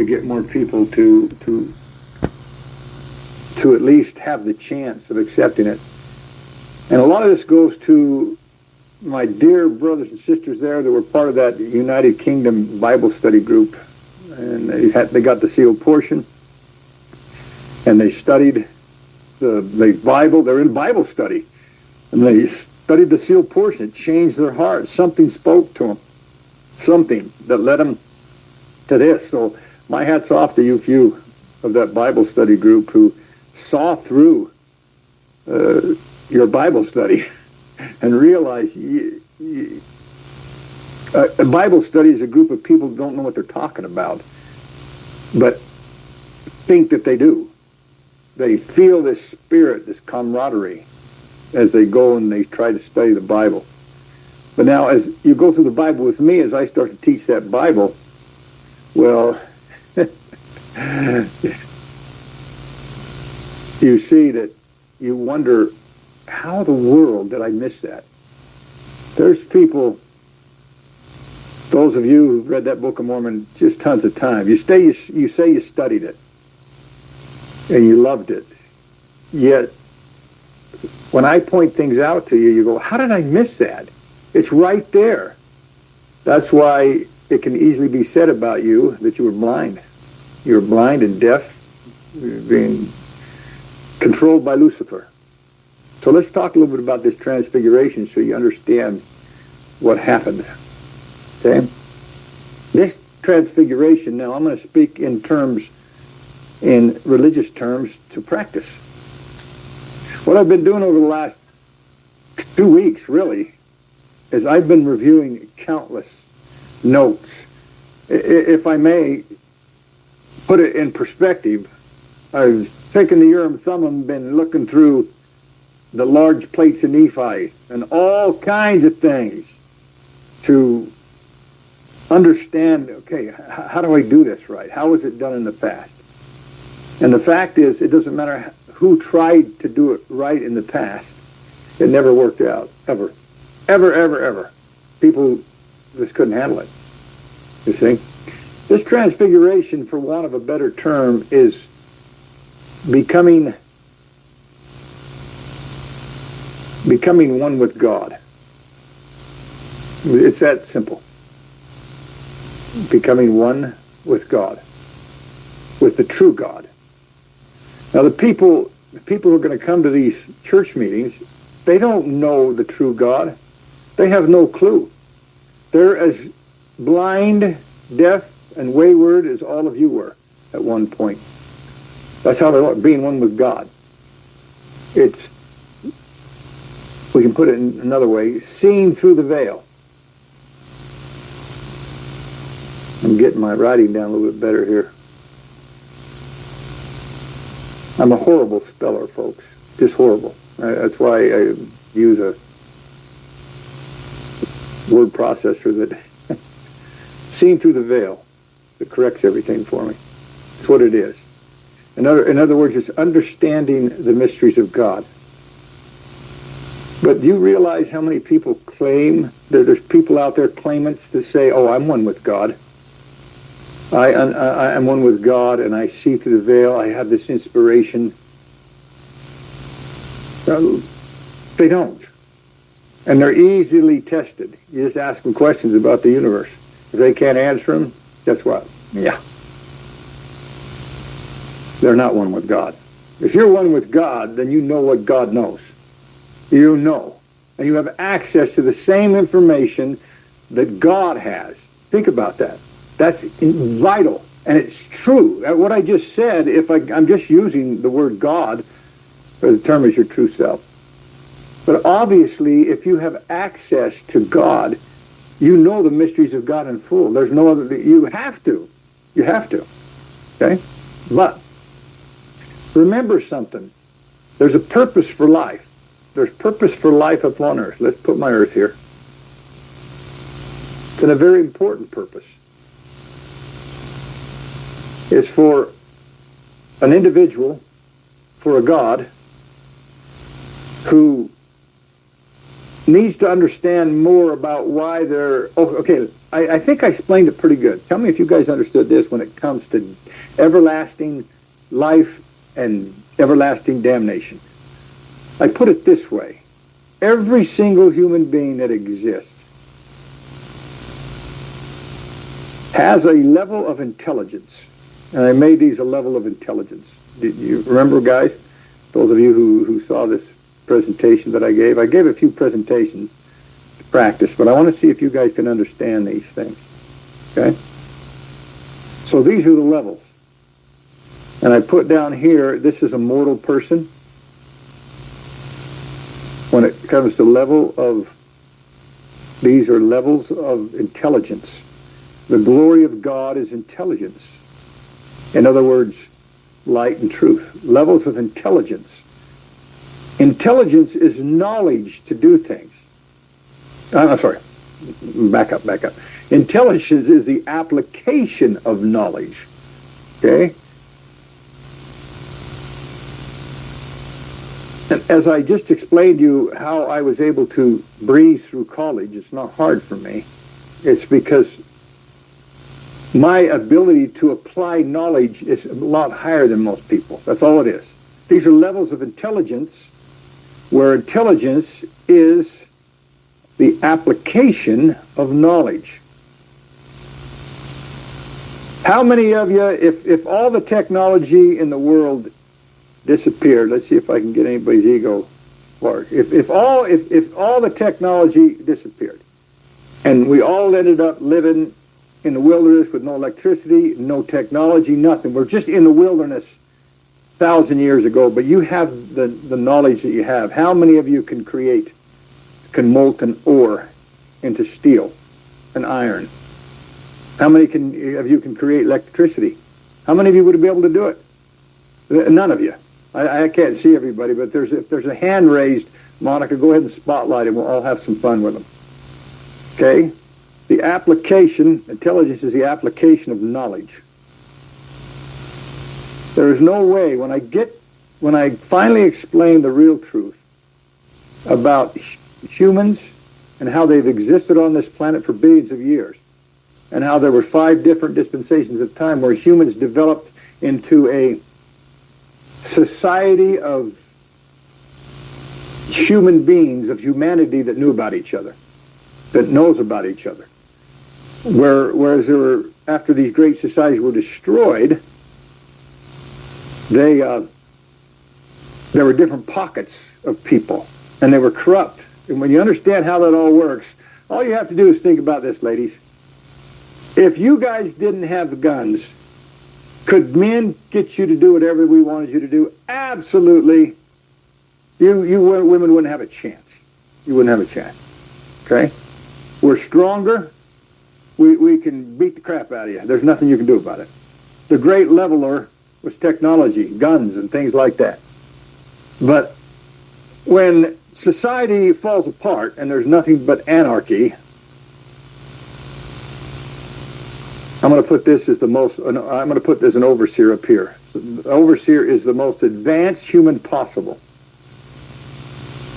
to get more people to at least have the chance of accepting it. And a lot of this goes to my dear brothers and sisters there that were part of that United Kingdom Bible study group. And they got the sealed portion, and they studied the Bible. They're in Bible study, and they studied the sealed portion. It changed their hearts. Something spoke to them, something that led them to this. So my hat's off to you few of that Bible study group who saw through your Bible study and realized a Bible study is a group of people who don't know what they're talking about, but think that they do. They feel this spirit, this camaraderie, as they go and they try to study the Bible. But now, as you go through the Bible with me, as I start to teach that Bible, well, you see that you wonder, how in the world did I miss that? There's people, those of you who've read that Book of Mormon just tons of time, you say you studied it and you loved it, yet when I point things out to you, you go, how did I miss that? It's right there. That's why it can easily be said about you that you were blind. You were blind and deaf, being controlled by Lucifer. So let's talk a little bit about this transfiguration so you understand what happened. Okay? This transfiguration, now I'm going to speak in religious terms to practice. What I've been doing over the last 2 weeks, really, is I've been reviewing countless notes. If I may put it in perspective, I've taken the Urim Thummim and been looking through the large plates of Nephi and all kinds of things to understand, okay, how do I do this right? How was it done in the past? And the fact is, it doesn't matter who tried to do it right in the past, it never worked out, ever. Ever, ever, ever. People just couldn't handle it, you see? This transfiguration, for want of a better term, is becoming one with God. It's that simple. Becoming one with God, with the true God. Now the people who are going to come to these church meetings, they don't know the true God. They have no clue. They're as blind, deaf, and wayward as all of you were at one point. That's how they are, being one with God. It's, we can put it in another way, seeing through the veil. I'm getting my writing down a little bit better here. I'm a horrible speller, folks. Just horrible. That's why I use a word processor that seeing through the veil that corrects everything for me. That's what it is. In other words, it's understanding the mysteries of God. But do you realize how many people claim, there's people out there, claimants, that say, oh, I'm one with God. I'm one with God, and I see through the veil. I have this inspiration. They don't. And they're easily tested. You just ask them questions about the universe. If they can't answer them, guess what? Yeah. They're not one with God. If you're one with God, then you know what God knows. You know. And you have access to the same information that God has. Think about that. That's vital. And it's true. What I just said, I'm just using the word God, or the term is your true self. But obviously, if you have access to God, you know the mysteries of God in full. There's no other, you have to. You have to. Okay? But remember something. There's a purpose for life. There's purpose for life upon earth. Let's put my earth here. It's a very important purpose. It's for an individual, for a God, who needs to understand more about why they're... Oh, okay, I think I explained it pretty good. Tell me if you guys understood this when it comes to everlasting life and everlasting damnation. I put it this way. Every single human being that exists has a level of intelligence. And I made these a level of intelligence. Do you remember, guys? Those of you who saw this presentation that I gave a few presentations to practice, but I want to see if you guys can understand these things. Okay? So these are the levels. And I put down here, this is a mortal person. When it comes to level of, these are levels of intelligence. The glory of God is intelligence. In other words, light and truth. Levels of intelligence. Intelligence is knowledge to do things. I'm sorry. Back up. Intelligence is the application of knowledge. Okay? And as I just explained to you how I was able to breeze through college, it's not hard for me. It's because my ability to apply knowledge is a lot higher than most people's. That's all it is. These are levels of intelligence, where intelligence is the application of knowledge. How many of you, if all the technology in the world disappeared, let's see if I can get anybody's ego spark. If all the technology disappeared, and we all ended up living in the wilderness with no electricity, no technology, nothing. We're just in the wilderness 1,000 years ago, but you have the knowledge that you have. How many of you can molten ore into steel and iron? How many of you can create electricity? How many of you would be able to do it? None of you. I can't see everybody, but if there's a hand raised, Monica, go ahead and spotlight it. We'll all have some fun with them. Okay? The application, intelligence is the application of knowledge. There is no way, when I finally explain the real truth about humans and how they've existed on this planet for billions of years, and how there were 5 different dispensations of time where humans developed into a society of human beings, of humanity that knew about each other, that knows about each other. Whereas after these great societies were destroyed, there were different pockets of people, and they were corrupt. And when you understand how that all works, all you have to do is think about this, ladies. If you guys didn't have guns, could men get you to do whatever we wanted you to do? Absolutely. You women wouldn't have a chance. You wouldn't have a chance. Okay? We're stronger. We can beat the crap out of you. There's nothing you can do about it. The great leveler was technology, guns, and things like that. But when society falls apart and there's nothing but anarchy, I'm going to put this as an overseer up here. So the overseer is the most advanced human possible.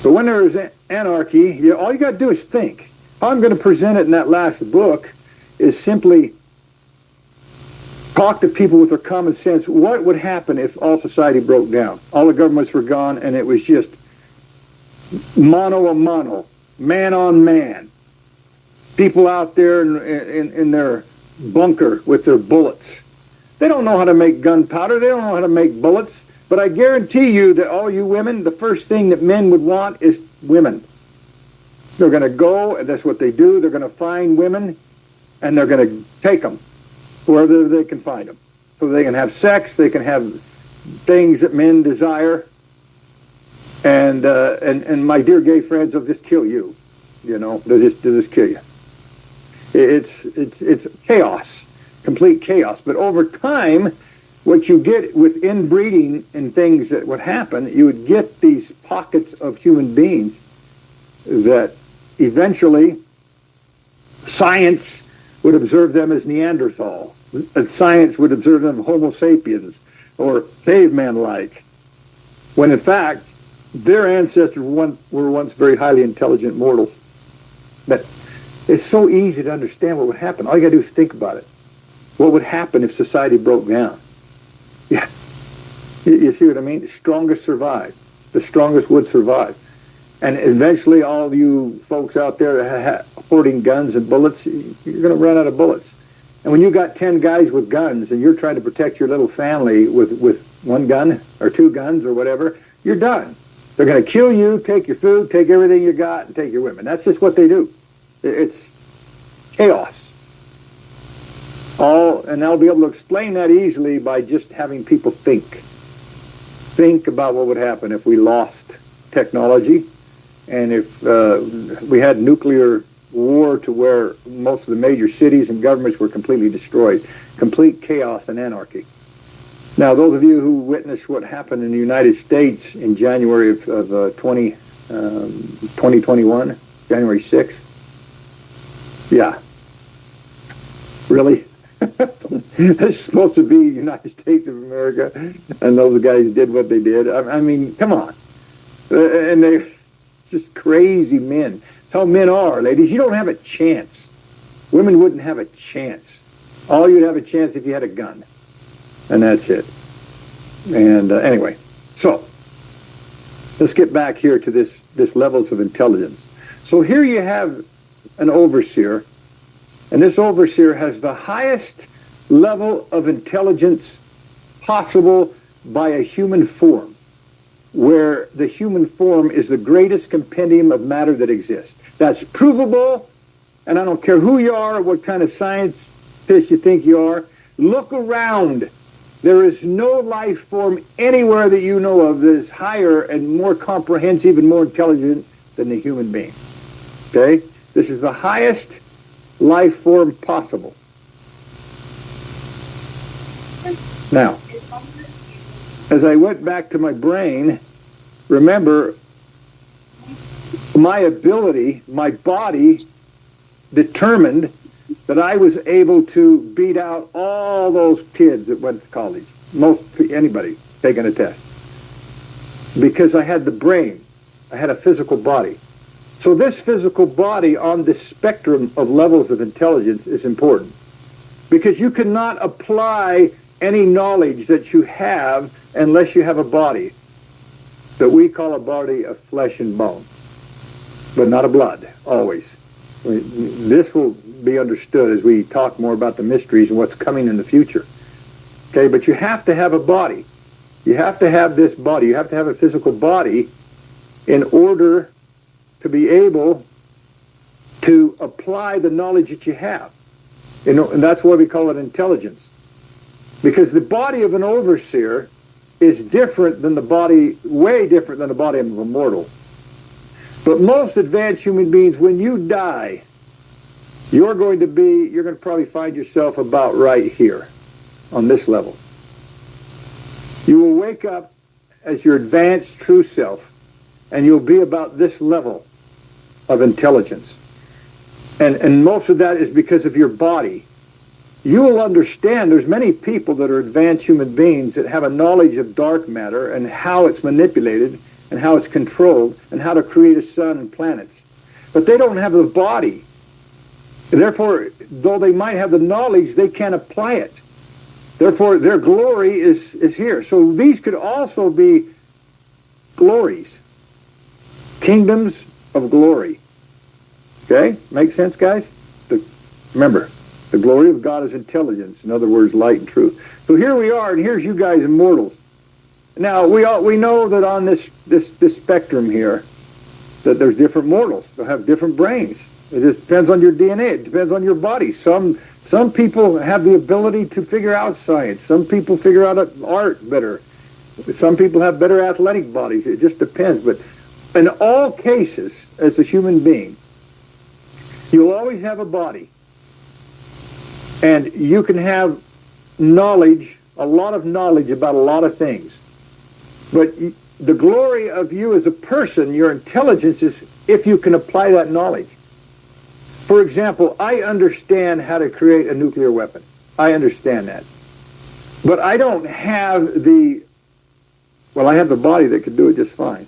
But when there is anarchy, all you got to do is think. How I'm going to present it in that last book is simply talk to people with their common sense. What would happen if all society broke down? All the governments were gone, and it was just mano a mano, man on man. People out there in their bunker with their bullets. They don't know how to make gunpowder. They don't know how to make bullets. But I guarantee you that all you women, the first thing that men would want is women. They're going to go, and that's what they do. They're going to find women, and they're going to take them wherever they can find them. So they can have sex, they can have things that men desire, and my dear gay friends, they'll just kill you. You know, they'll just kill you. It's chaos, complete chaos. But over time, what you get with inbreeding and things that would happen, you would get these pockets of human beings that eventually science would observe them as Neanderthal, and science would observe them as Homo sapiens or caveman-like, when in fact their ancestors were once very highly intelligent mortals. But It's so easy to understand what would happen. All you got to do is think about it. What would happen if society broke down? Yeah. You see what I mean? The strongest survive. The strongest would survive. And eventually all you folks out there hoarding guns and bullets, you're going to run out of bullets. And when you got 10 guys with guns and you're trying to protect your little family with one gun or two guns or whatever, you're done. They're going to kill you, take your food, take everything you got, and take your women. That's just what they do. It's chaos. And I'll be able to explain that easily by just having people think. Think about what would happen if we lost technology and if we had nuclear war to where most of the major cities and governments were completely destroyed. Complete chaos and anarchy. Now, those of you who witnessed what happened in the United States in January of 2021, January 6th, yeah. Really? That's supposed to be the United States of America, and those guys did what they did. I mean, come on. And they're just crazy men. That's how men are, ladies. You don't have a chance. Women wouldn't have a chance. All you'd have a chance if you had a gun. And that's it. And anyway, so let's get back here to this levels of intelligence. So here you have an overseer, and this overseer has the highest level of intelligence possible by a human form, where the human form is the greatest compendium of matter that exists. That's provable, and I don't care who you are or what kind of scientist you think you are. Look around. There is no life form anywhere that you know of that is higher and more comprehensive and more intelligent than the human being. Okay? This is the highest life form possible. Now, as I went back to my brain, remember, my ability, my body determined that I was able to beat out all those kids that went to college, anybody taking a test, because I had the brain, I had a physical body. So this physical body on this spectrum of levels of intelligence is important, because you cannot apply any knowledge that you have unless you have a body that we call a body of flesh and bone, but not of blood, always. This will be understood as we talk more about the mysteries and what's coming in the future. Okay, but you have to have a body. You have to have this body. You have to have a physical body in order to be able to apply the knowledge that you have. And that's why we call it intelligence. Because the body of an overseer is different than the body, way different than the body of a mortal. But most advanced human beings, when you die, you're going to probably find yourself about right here on this level. You will wake up as your advanced true self, and you'll be about this level of intelligence. And most of that is because of your body. You will understand there's many people that are advanced human beings that have a knowledge of dark matter and how it's manipulated and how it's controlled and how to create a sun and planets. But they don't have the body. Therefore, though they might have the knowledge, they can't apply it. Therefore, their glory is here. So these could also be glories. Kingdoms of glory. Okay? Make sense, guys? Remember, the glory of God is intelligence. In other words, light and truth. So here we are, and here's you guys, immortals. Now, we know that on this spectrum here, that there's different mortals. They'll have different brains. It just depends on your DNA. It depends on your body. Some people have the ability to figure out science. Some people figure out art better. Some people have better athletic bodies. It just depends. But in all cases, as a human being, you'll always have a body. And you can have knowledge, a lot of knowledge about a lot of things. But the glory of you as a person, your intelligence, is if you can apply that knowledge. For example, I understand how to create a nuclear weapon. I understand that. But I don't have I have the body that could do it just fine.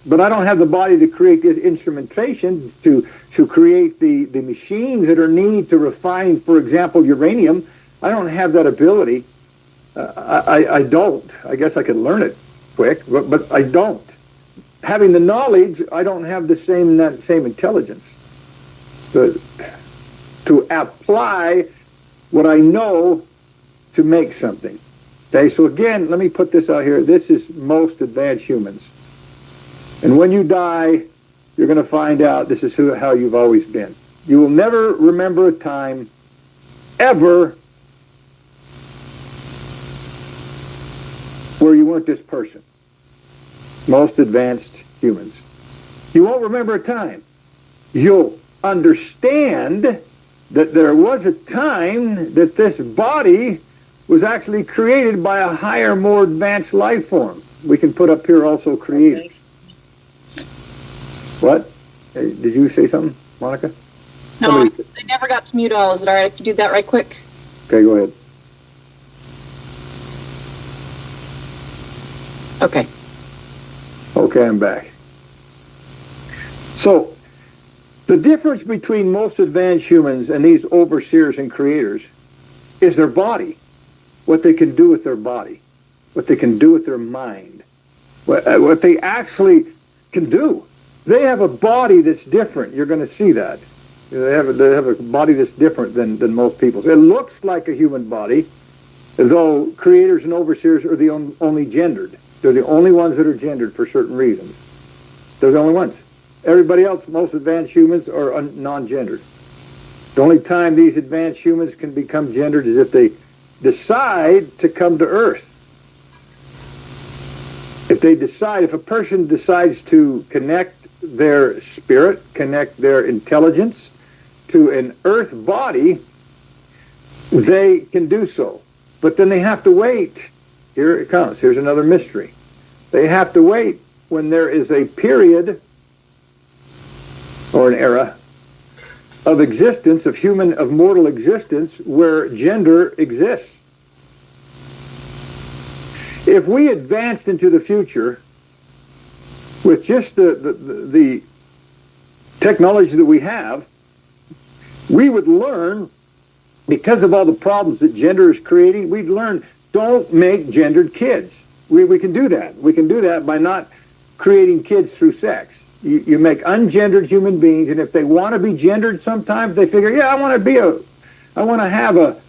But I don't have the body to create the instrumentation, to create the machines that are needed to refine, for example, uranium. I don't have that ability. I don't. I guess I could learn it quick, but I don't. Having the knowledge, I don't have the same intelligence to apply what I know to make something. Okay, so again, let me put this out here. This is most advanced humans. And when you die, you're going to find out this is how you've always been. You will never remember a time ever where you weren't this person. Most advanced humans. You won't remember a time. You'll understand that there was a time that this body was actually created by a higher, more advanced life form. We can put up here also creators. What? Hey, did you say something, Monica? No, I never got to mute all. Is it all right if you do that right quick? Okay, go ahead. Okay. Okay, I'm back. So, the difference between most advanced humans and these overseers and creators is their body, what they can do with their body, what they can do with their mind, what they actually can do. They have a body that's different. You're going to see that. They have a body that's different than most people's. It looks like a human body, though creators and overseers are the only gendered. They're the only ones that are gendered for certain reasons. They're the only ones. Everybody else, most advanced humans, are non-gendered. The only time these advanced humans can become gendered is if they decide to come to Earth. If a person decides to connect their spirit, connect their intelligence to an Earth body, they can do so. But then they have to wait. Here it comes. Here's another mystery. They have to wait when there is a period or an era of existence, of mortal existence, where gender exists. If we advanced into the future with just the technology that we have, we would learn, because of all the problems that gender is creating, we'd learn, don't make gendered kids. We can do that. We can do that by not creating kids through sex. You make ungendered human beings, and if they want to be gendered sometimes, they figure, yeah, I want to have a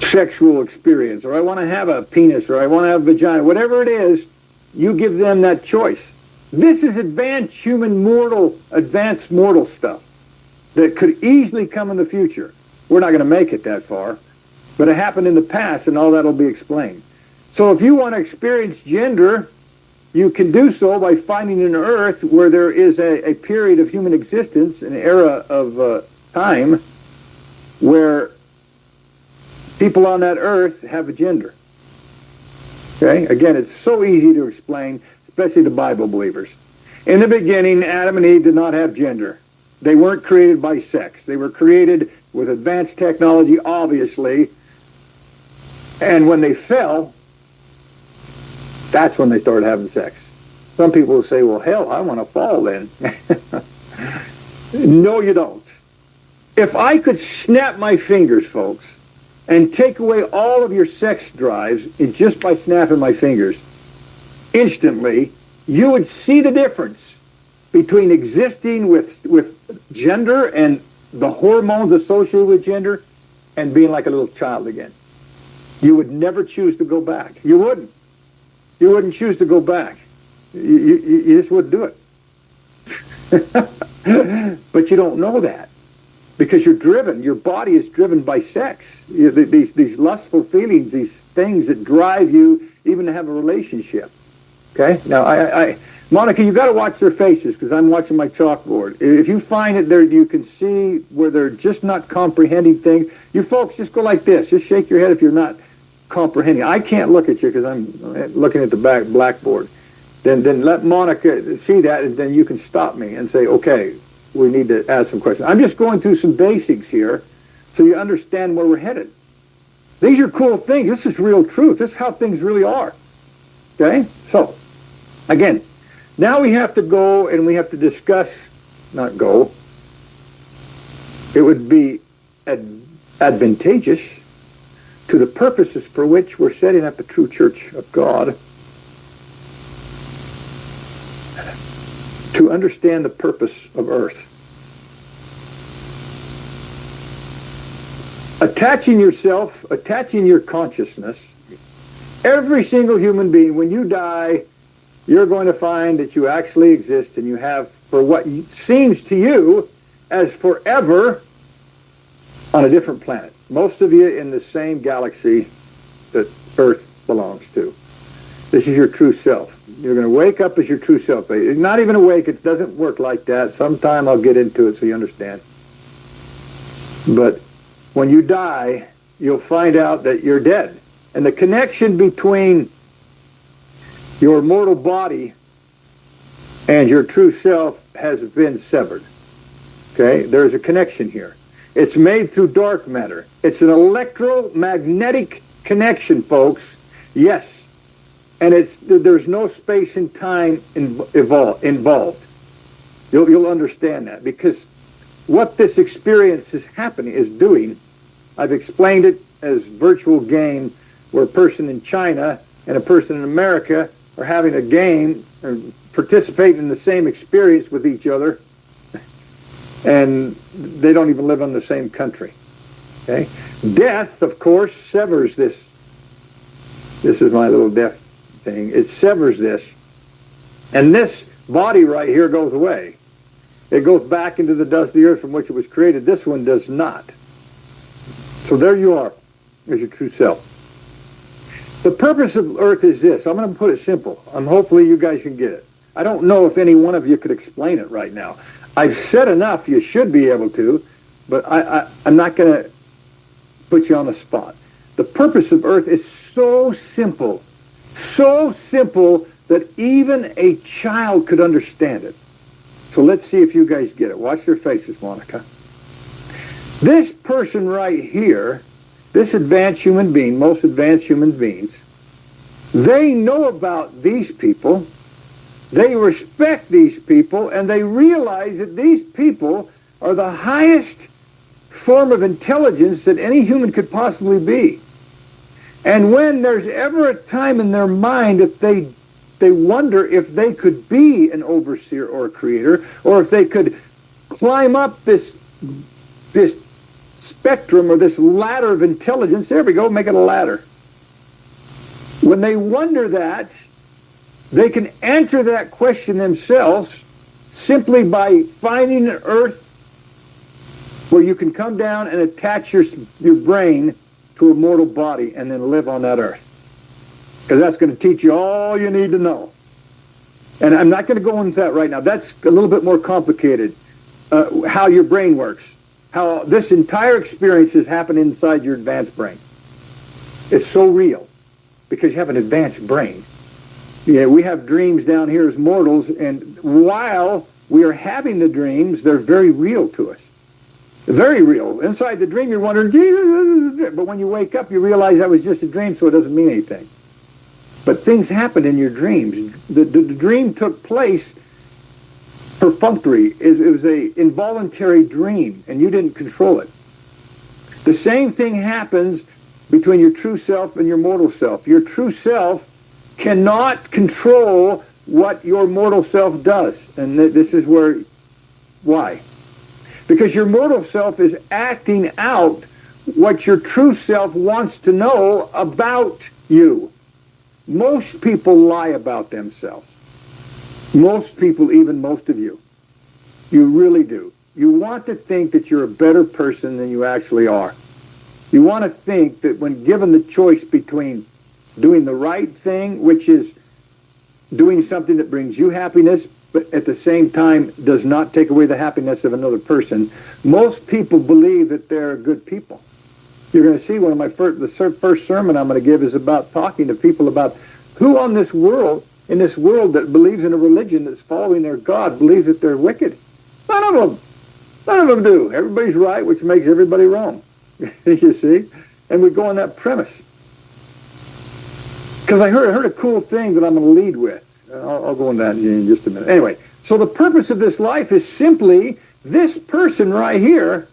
sexual experience, or I want to have a penis, or I want to have a vagina, whatever it is, you give them that choice. This is advanced mortal stuff that could easily come in the future. We're not going to make it that far, but it happened in the past, and all that will be explained. So if you want to experience gender, you can do so by finding an Earth where there is a period of human existence, an era of time, where people on that Earth have a gender. Okay? Again, it's so easy to explain, especially to Bible believers. In the beginning, Adam and Eve did not have gender. They weren't created by sex. They were created with advanced technology, obviously. And when they fell, that's when they started having sex. Some people will say, well, hell, I want to fall then. No, you don't. If I could snap my fingers, folks, and take away all of your sex drives just by snapping my fingers, instantly, you would see the difference between existing with gender and the hormones associated with gender and being like a little child again. You would never choose to go back. You wouldn't. You wouldn't choose to go back. You just wouldn't do it. But you don't know that. Because you're driven, your body is driven by sex. These lustful feelings, these things that drive you even to have a relationship. Okay? Now, Monica, you got to watch their faces because I'm watching my chalkboard. If you find it there, you can see where they're just not comprehending things. You folks just go like this. Just shake your head if you're not comprehending. I can't look at you because I'm looking at the blackboard. Then let Monica see that, and then you can stop me and say, okay, we need to ask some questions. I'm just going through some basics here so you understand where we're headed. These are cool things. This is real truth. This is how things really are. Okay? So, again, Now we have to go and we have to discuss, not go, it would be advantageous to the purposes for which we're setting up a true church of God to understand the purpose of earth. Attaching yourself, attaching your consciousness, every single human being, when you die, you're going to find that you actually exist and you have, for what seems to you as forever, on a different planet. Most of you in the same galaxy that Earth belongs to. This is your true self. You're going to wake up as your true self. Not even awake. It doesn't work like that. Sometime I'll get into it so you understand. But when you die, you'll find out that you're dead. And the connection between your mortal body and your true self has been severed. Okay? There's a connection here. It's made through dark matter. It's an electromagnetic connection, folks. Yes. And there's no space and time involved. You'll understand that, because what this experience is doing, I've explained it as virtual game where a person in China and a person in America are having a game or participating in the same experience with each other, and they don't even live in the same country. Okay? Death, of course, severs this. This is my little death thing. It severs this. And this body right here goes away. It goes back into the dust of the earth from which it was created. This one does not. So there you are, as your true self. The purpose of earth is this. I'm going to put it simple. Hopefully you guys can get it. I don't know if any one of you could explain it right now. I've said enough, you should be able to, but I'm not going to put you on the spot. The purpose of earth is so simple that even a child could understand it. So let's see if you guys get it. Watch their faces, Monica. This person right here, this advanced human being, most advanced human beings, they know about these people. They respect these people, and they realize that these people are the highest form of intelligence that any human could possibly be. And when there's ever a time in their mind that they wonder if they could be an overseer or a creator, or if they could climb up this spectrum or this ladder of intelligence, there we go, make it a ladder. When they wonder that, they can answer that question themselves simply by finding an earth where you can come down and attach your brain to a mortal body and then live on that earth. Because that's going to teach you all you need to know. And I'm not going to go into that right now. That's a little bit more complicated, how your brain works. How this entire experience has happened inside your advanced brain. It's so real because you have an advanced brain. Yeah, we have dreams down here as mortals, and while we are having the dreams, they're very real to us. Very real. Inside the dream, you're wondering, Jesus, but when you wake up, you realize that was just a dream, so it doesn't mean anything. But things happen in your dreams. The dream took place perfunctory. It was an involuntary dream, and you didn't control it. The same thing happens between your true self and your mortal self. Your true self cannot control what your mortal self does. And this is why? Because your mortal self is acting out what your true self wants to know about you. Most people lie about themselves. Most people, even most of you. You really do. You want to think that you're a better person than you actually are. You want to think that when given the choice between doing the right thing, which is doing something that brings you happiness, but at the same time does not take away the happiness of another person, most people believe that they're good people. You're going to see one of my first sermon I'm going to give is about talking to people about who in this world that believes in a religion that's following their God believes that they're wicked. None of them. None of them do. Everybody's right, which makes everybody wrong. You see? And we go on that premise. Because I heard a cool thing that I'm going to lead with. I'll go into that in just a minute. Anyway, so the purpose of this life is simply this person right here,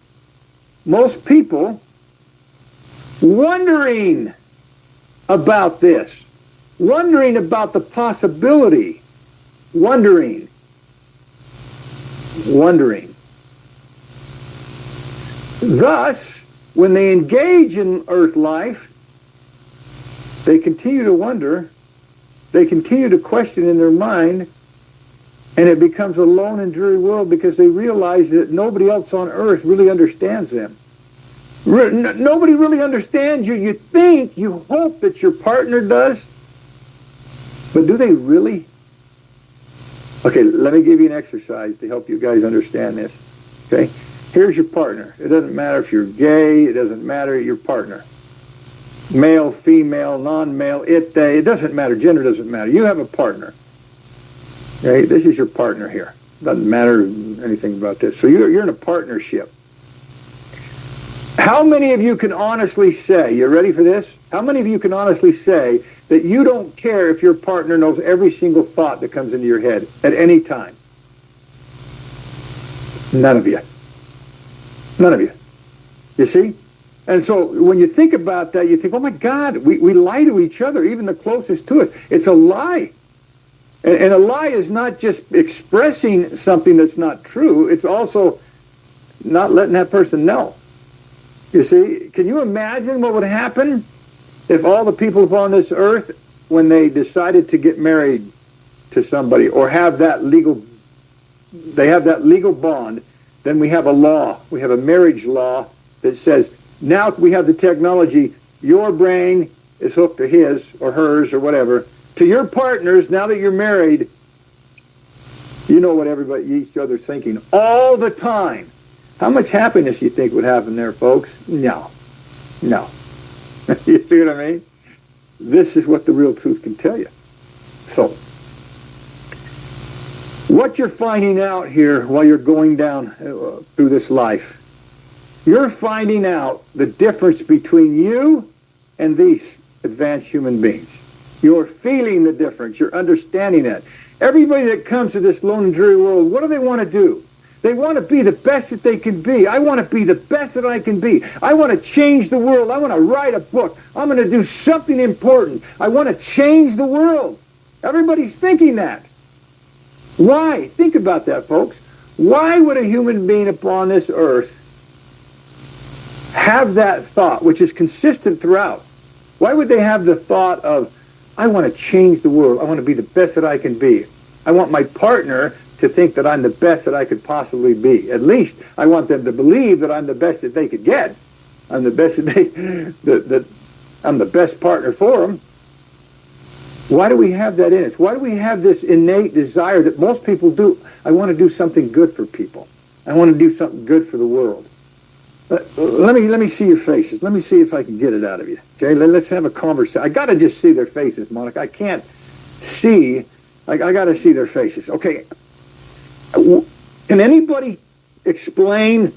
most people, wondering about this, wondering about the possibility, wondering. Thus, when they engage in earth life, they continue to wonder, they continue to question in their mind, and it becomes a lone and dreary world because they realize that nobody else on earth really understands them. Nobody really understands you. You think, you hope that your partner does, but do they really? Okay, let me give you an exercise to help you guys understand this. Okay? Here's your partner. It doesn't matter if you're gay. It doesn't matter, your partner. Male, female, non-male, it doesn't matter. Gender doesn't matter. You have a partner. Okay? This is your partner here. Doesn't matter anything about this. So you're in a partnership. How many of you can honestly say, you ready for this? How many of you can honestly say that you don't care if your partner knows every single thought that comes into your head at any time? None of you. None of you. You see? And so when you think about that, you think, oh my God, we lie to each other, even the closest to us. It's a lie. And a lie is not just expressing something that's not true. It's also not letting that person know. You see, can you imagine what would happen if all the people upon this earth, when they decided to get married to somebody or have that legal bond, then we have a law, we have a marriage law that says, now we have the technology, your brain is hooked to his or hers or whatever, to your partners, now that you're married, you know what each other's thinking all the time. How much happiness do you think would happen there, folks? No. You see what I mean? This is what the real truth can tell you. So, what you're finding out here while you're going down through this life, you're finding out the difference between you and these advanced human beings. You're feeling the difference. You're understanding it. Everybody that comes to this lone and dreary world, what do they want to do? They want to be the best that they can be. I want to be the best that I can be. I want to change the world. I want to write a book. I'm going to do something important. I want to change the world. Everybody's thinking that. Why? Think about that, folks. Why would a human being upon this earth have that thought, which is consistent throughout? Why would they have the thought of, I want to change the world. I want to be the best that I can be. I want my partner to think that I'm the best that I could possibly be. At least I want them to believe that I'm the best that they could get. I'm the best that I'm the best partner for them. Why do we have that in us? Why do we have this innate desire that most people do? I want to do something good for people. I want to do something good for the world. Let me see your faces. Let me see if I can get it out of you. Okay, let's have a conversation. I got to just see their faces, Monica. I can't see. I got to see their faces. Okay. Can anybody explain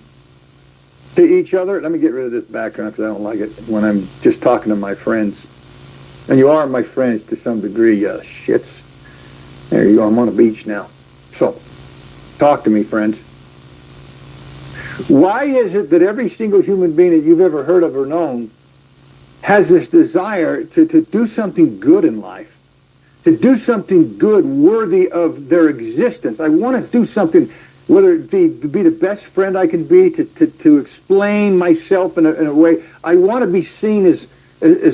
to each other? Let me get rid of this background because I don't like it when I'm just talking to my friends. And you are my friends to some degree, shits. There you go. I'm on a beach now. So, talk to me, friends. Why is it that every single human being that you've ever heard of or known has this desire to do something good in life? To do something good worthy of their existence. I want to do something, whether it be to be the best friend I can be, to explain myself in a way. I want to be seen as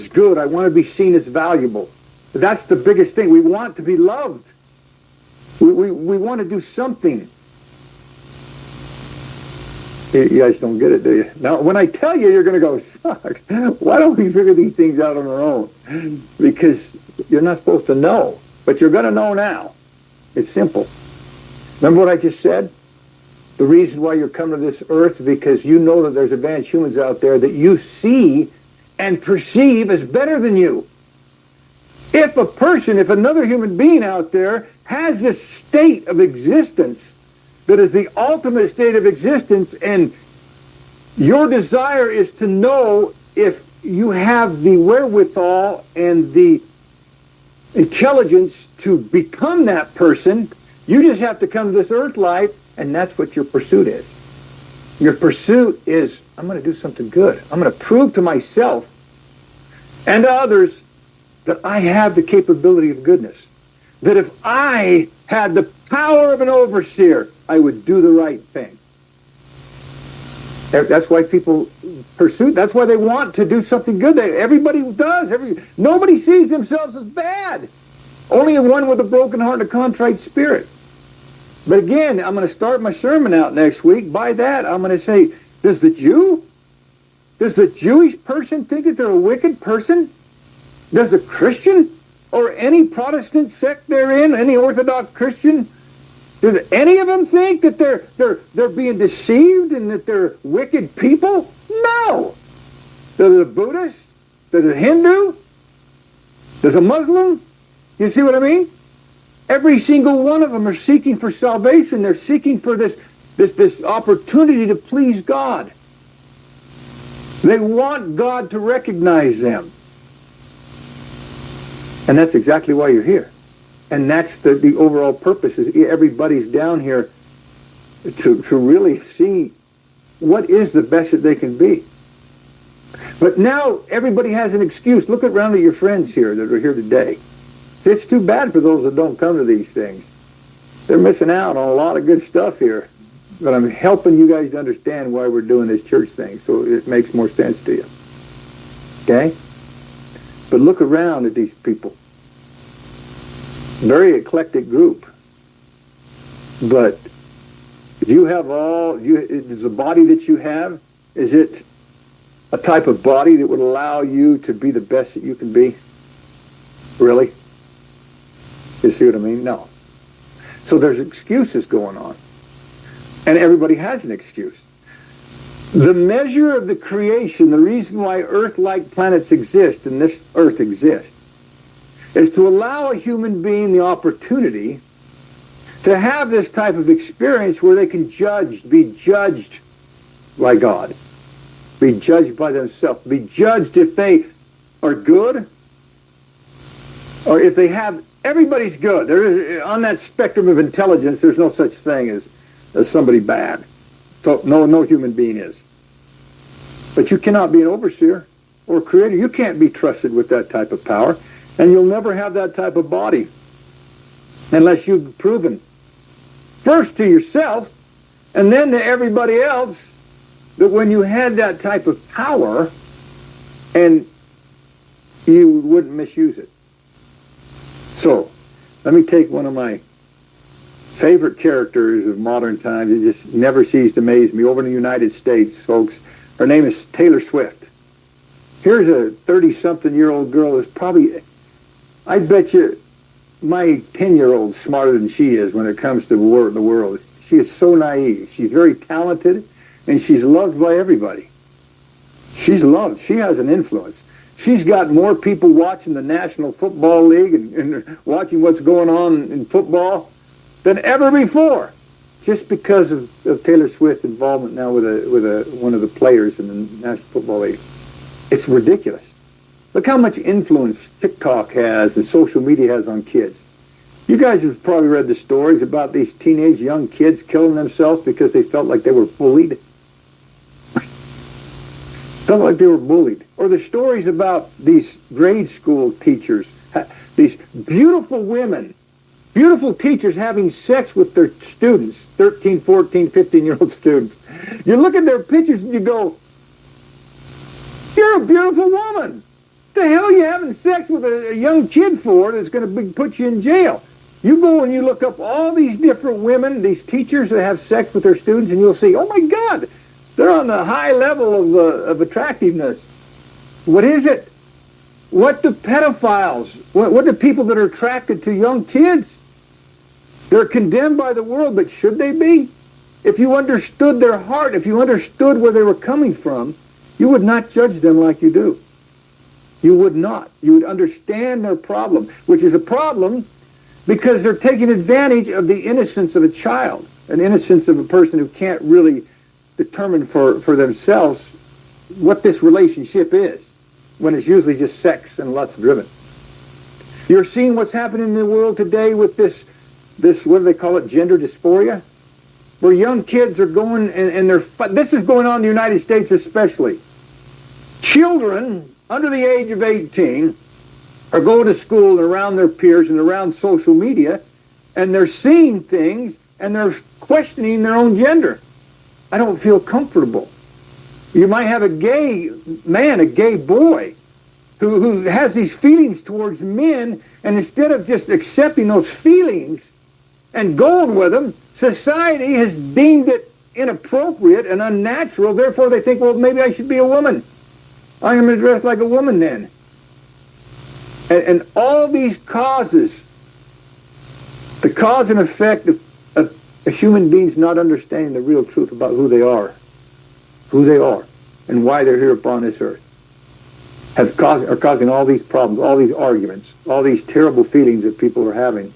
good. I want to be seen as valuable. That's the biggest thing. We want to be loved. We want to do something. You guys don't get it, do you? Now, when I tell you, you're going to go, fuck, why don't we figure these things out on our own? Because you're not supposed to know, but you're going to know now. It's simple. Remember what I just said? The reason why you're coming to this earth is because you know that there's advanced humans out there that you see and perceive as better than you. If another human being out there has this state of existence that is the ultimate state of existence, and your desire is to know if you have the wherewithal and the intelligence to become that person. You just have to come to this earth life, and that's what your pursuit is. Your pursuit is, I'm going to do something good. I'm going to prove to myself and to others that I have the capability of goodness. That if I had the power of an overseer, I would do the right thing. That's why people pursue. That's why they want to do something good. Everybody does. Nobody sees themselves as bad. Only one with a broken heart and a contrite spirit. But again, I'm going to start my sermon out next week. By that, I'm going to say, does the Jewish person think that they're a wicked person? Does a Christian or any Protestant sect they're in, any Orthodox Christian, does any of them think that they're being deceived and that they're wicked people? No. Does a Buddhist? Does a Hindu? Does a Muslim? You see what I mean? Every single one of them are seeking for salvation. They're seeking for this opportunity to please God. They want God to recognize them. And that's exactly why you're here. And that's the overall purpose, is everybody's down here to really see what is the best that they can be. But now everybody has an excuse. Look around at your friends here that are here today. It's too bad for those that don't come to these things. They're missing out on a lot of good stuff here. But I'm helping you guys to understand why we're doing this church thing, so it makes more sense to you. Okay? But look around at these people. Very eclectic group. But you have is the body that you have, is it a type of body that would allow you to be the best that you can be? Really? You see what I mean? No. So there's excuses going on. And everybody has an excuse. The measure of the creation, the reason why Earth-like planets exist and this Earth exists, is to allow a human being the opportunity to have this type of experience where they can be judged by God, be judged by themselves, be judged if they are good or if they have. Everybody's good. There is, on that spectrum of intelligence, there's no such thing as somebody bad. So no human being is. But you cannot be an overseer or a creator. You can't be trusted with that type of power. And you'll never have that type of body unless you've proven first to yourself and then to everybody else that when you had that type of power and you wouldn't misuse it. So, let me take one of my favorite characters of modern times. It just never ceases to amaze me. Over in the United States, folks, her name is Taylor Swift. Here's a 30-something-year-old girl that's probably, I bet you, my 10-year-old's smarter than she is when it comes to the world. She is so naive. She's very talented, and she's loved by everybody. She's loved. She has an influence. She's got more people watching the National Football League and watching what's going on in football than ever before, just because of Taylor Swift's involvement now with one of the players in the National Football League. It's ridiculous. Look how much influence TikTok has and social media has on kids. You guys have probably read the stories about these teenage young kids killing themselves because they felt like they were bullied. Felt like they were bullied. Or the stories about these grade school teachers, these beautiful women, beautiful teachers having sex with their students, 13, 14, 15-year-old students. You look at their pictures and you go, you're a beautiful woman. What the hell are you having sex with a young kid for that's going to put you in jail? You go and you look up all these different women, these teachers that have sex with their students, and you'll see, oh my God, they're on the high level of attractiveness. What is it? What do pedophiles, what do people that are attracted to young kids? They're condemned by the world, but should they be? If you understood their heart, if you understood where they were coming from, you would not judge them like you do. You would not. You would understand their problem, which is a problem because they're taking advantage of the innocence of a child, an innocence of a person who can't really determine for themselves what this relationship is, when it's usually just sex and lust driven. You're seeing what's happening in the world today with this, what do they call it, gender dysphoria? Where young kids are going and this is going on in the United States especially. Children under the age of 18 are going to school and around their peers and around social media, and they're seeing things and they're questioning their own gender. I don't feel comfortable. You might have a gay man, a gay boy, who has these feelings towards men, and instead of just accepting those feelings and going with them, society has deemed it inappropriate and unnatural. Therefore, they think, well, maybe I should be a woman. I'm going to dress like a woman then. And all these causes, the cause and effect of human beings not understanding the real truth about who they are, and why they're here upon this earth, are causing all these problems, all these arguments, all these terrible feelings that people are having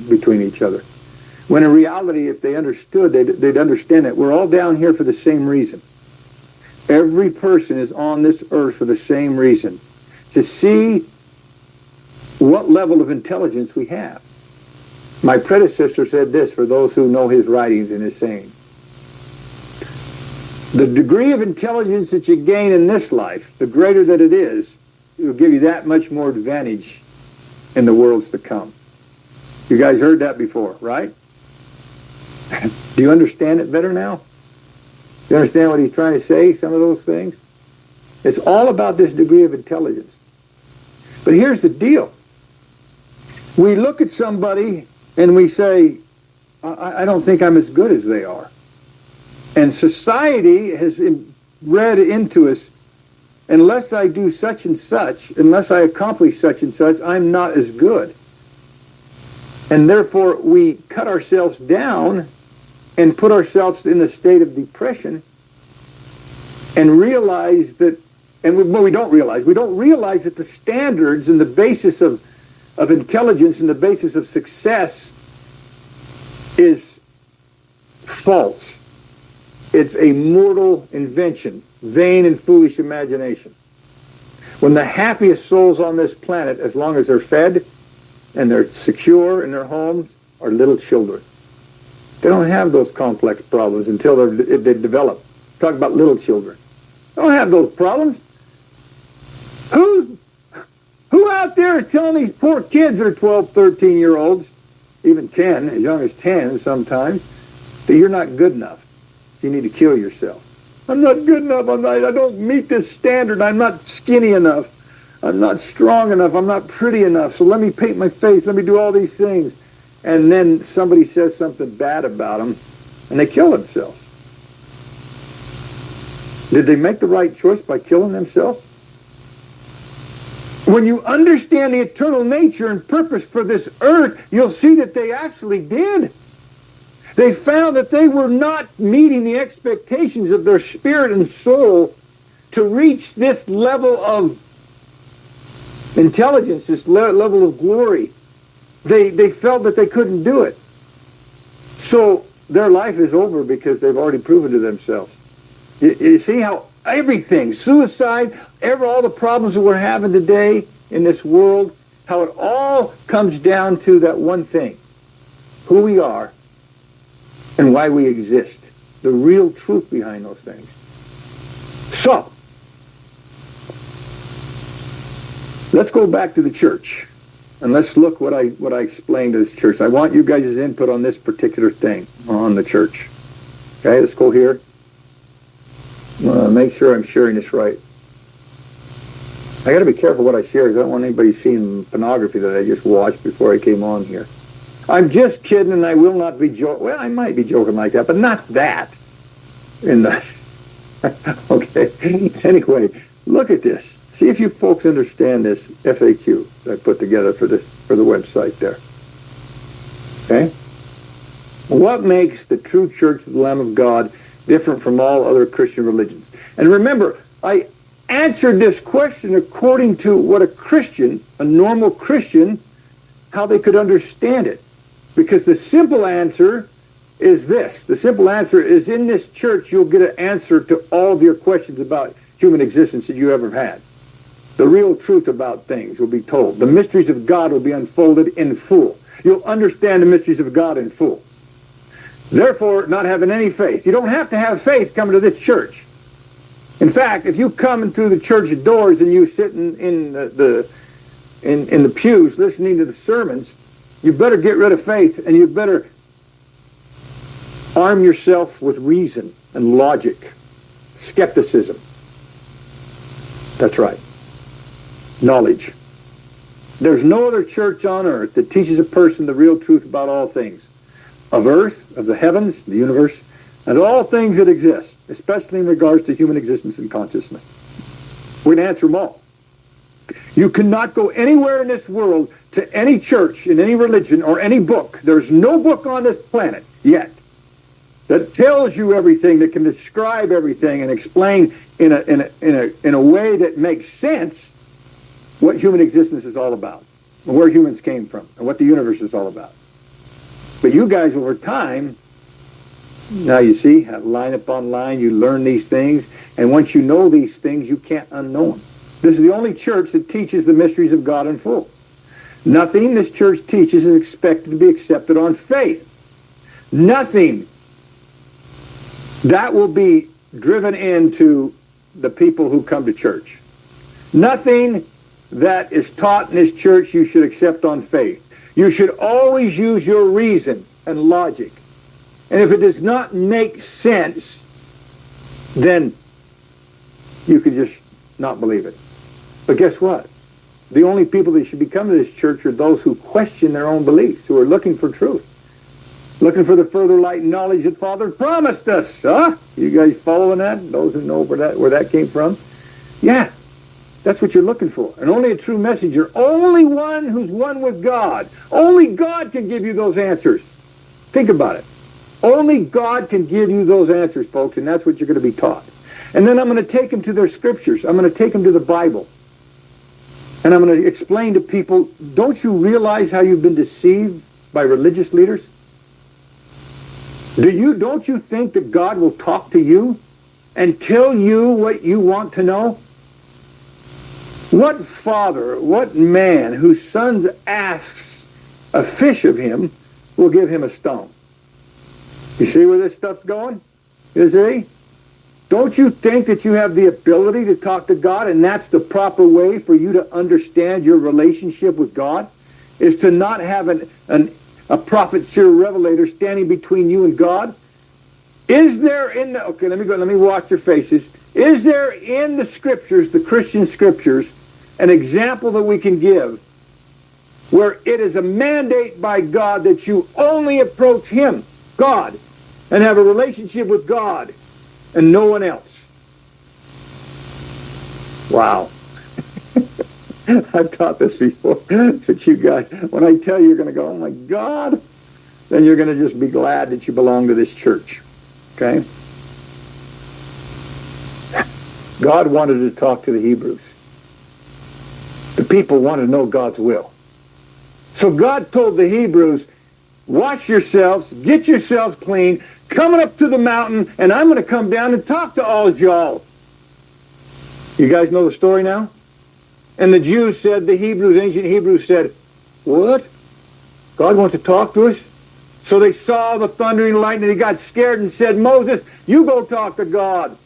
between each other. When in reality, if they understood, they'd understand that we're all down here for the same reason. Every person is on this earth for the same reason, to see what level of intelligence we have. My predecessor said this, for those who know his writings and his saying. The degree of intelligence that you gain in this life, the greater that it is, it will give you that much more advantage in the worlds to come. You guys heard that before, right? Do you understand it better now? Do you understand what he's trying to say, some of those things? It's all about this degree of intelligence. But here's the deal. We look at somebody and we say, I don't think I'm as good as they are. And society has read into us, unless I do such and such, unless I accomplish such and such, I'm not as good. And therefore, we cut ourselves down and put ourselves in a state of depression and realize that, we don't realize that the standards and the basis of intelligence and the basis of success is false. It's a mortal invention, vain and foolish imagination. When the happiest souls on this planet, as long as they're fed and they're secure in their homes, are little children. They don't have those complex problems until they develop. Talk about little children. They don't have those problems. Who out there is telling these poor kids that are 12, 13-year-olds, even 10, as young as 10 sometimes, that you're not good enough? You need to kill yourself. I'm not good enough. I don't meet this standard. I'm not skinny enough. I'm not strong enough. I'm not pretty enough. So let me paint my face. Let me do all these things. And then somebody says something bad about them, and they kill themselves. Did they make the right choice by killing themselves? When you understand the eternal nature and purpose for this earth, you'll see that they actually did. They found that they were not meeting the expectations of their spirit and soul to reach this level of intelligence, this level of glory. They felt that they couldn't do it. So their life is over because they've already proven to themselves. You see how everything, suicide, all the problems that we're having today in this world, how it all comes down to that one thing: who we are and why we exist. The real truth behind those things. So, let's go back to the church. And let's look what I explained to this church. I want you guys' input on this particular thing, on the church. Okay, let's go here. Make sure I'm sharing this right. I got to be careful what I share. I don't want anybody seeing pornography that I just watched before I came on here. I'm just kidding, and I will not be joking. Well, I might be joking like that, but not that. Okay. Anyway, look at this. See if you folks understand this FAQ that I put together for the website there. Okay? What makes the true Church of the Lamb of God different from all other Christian religions? And remember, I answered this question according to what a Christian, a normal Christian, how they could understand it. Because the simple answer is this. The simple answer is, in this church, you'll get an answer to all of your questions about human existence that you ever had. The real truth about things will be told. The mysteries of God will be unfolded in full. You'll understand the mysteries of God in full. Therefore, not having any faith. You don't have to have faith coming to this church. In fact, if you come in through the church doors and you sit in the pews listening to the sermons, you better get rid of faith, and you better arm yourself with reason and logic, skepticism. That's right. Knowledge. There's no other church on earth that teaches a person the real truth about all things. Of earth, of the heavens, the universe, and all things that exist, especially in regards to human existence and consciousness. We can answer them all. You cannot go anywhere in this world to any church, in any religion, or any book. There's no book on this planet yet that tells you everything, that can describe everything and explain in a way that makes sense what human existence is all about, and where humans came from, and what the universe is all about. But you guys, over time, now you see, line upon line, you learn these things, and once you know these things, you can't unknow them. This is the only church that teaches the mysteries of God in full. Nothing this church teaches is expected to be accepted on faith. Nothing that will be driven into the people who come to church. Nothing that is taught in this church you should accept on faith. You should always use your reason and logic. And if it does not make sense, then you can just not believe it. But guess what? The only people that should be coming to this church are those who question their own beliefs, who are looking for truth, looking for the further light and knowledge that Father promised us. Huh? You guys following that? Those who know where that came from? Yeah, that's what you're looking for. And only a true messenger, only one who's one with God. Only God can give you those answers. Think about it. Only God can give you those answers, folks, and that's what you're going to be taught. And then I'm going to take them to their scriptures. I'm going to take them to the Bible. And I'm going to explain to people, don't you realize how you've been deceived by religious leaders? Don't you think that God will talk to you and tell you what you want to know? What father, what man whose son asks a fish of him will give him a stone? You see where this stuff's going? You see? Don't you think that you have the ability to talk to God, and that's the proper way for you to understand your relationship with God? Is to not have a prophet, seer, revelator standing between you and God? Is there in the... Okay, let me watch your faces. Is there in the scriptures, the Christian scriptures, an example that we can give where it is a mandate by God that you only approach Him, God, and have a relationship with God and no one else? Wow. I've taught this before, but you guys, when I tell you, you're going to go, oh my God, then you're going to just be glad that you belong to this church. Okay? God wanted to talk to the Hebrews. The people wanted to know God's will. So God told the Hebrews, wash yourselves, get yourselves clean, coming up to the mountain, and I'm going to come down and talk to all of y'all. You guys know the story now? And the Jews said, the Hebrews, ancient Hebrews said, what? God wants to talk to us? So they saw the thundering lightning, they got scared and said, Moses, you go talk to God.